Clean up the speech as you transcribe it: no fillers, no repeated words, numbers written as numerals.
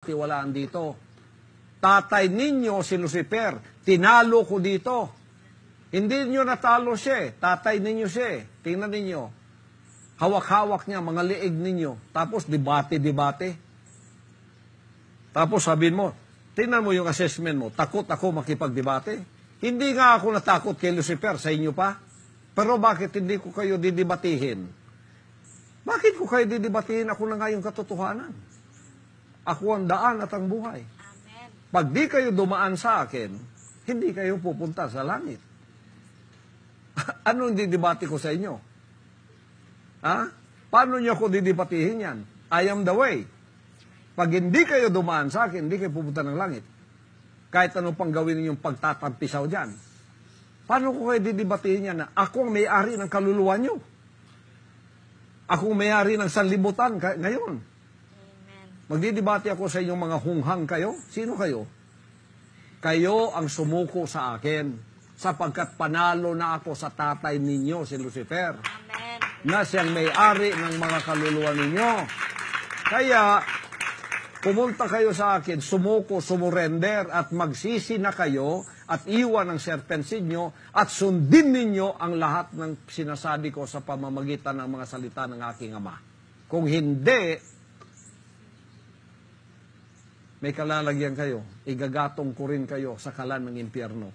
pagkakatiwalaan dito. Tatay ninyo si Lucifer, tinalo ko dito. Hindi nyo natalo siya, tatay ninyo siya. Tingnan ninyo, hawak-hawak niya, mga liig ninyo. Tapos debate-debate. Tapos sabihin mo, tingnan mo yung assessment mo, takot ako makipagdebate. Hindi nga ako natakot kay Lucifer, sa inyo pa. Pero bakit hindi ko kayo didebatihin? Bakit ko kayo didebatihin? Ako na nga yung katotohanan. Ako ang daan at ang buhay. Amen. Pag di kayo dumaan sa akin, hindi kayo pupunta sa langit. Anong didebate ko sa inyo? Ha? Paano niyo ako didebatihin yan? I am the way. Pag hindi kayo dumaan sa akin, hindi kayo pupunta ng langit. Kahit ano pang gawin ninyong pagtatampisaw dyan. Paano ko kayo didebatihin yan na ako ang may-ari ng kaluluwa nyo? Ako ang may-ari ng sanlibutan ngayon. Amen. Magdidebate ako sa inyong mga hunghang kayo. Sino kayo? Kayo ang sumuko sa akin sapagkat panalo na ako sa tatay ninyo, si Lucifer, Amen. na siyang may-ari ng mga kaluluwa ninyo. Kaya, pumunta kayo sa akin, sumuko, sumurrender, at magsisi na kayo at iwan ang serpensid nyo at sundin ninyo ang lahat ng sinasabi ko sa pamamagitan ng mga salita ng aking Ama. Kung hindi, may kalalagyan kayo, igagatong ko rin kayo sa kalan ng impyerno.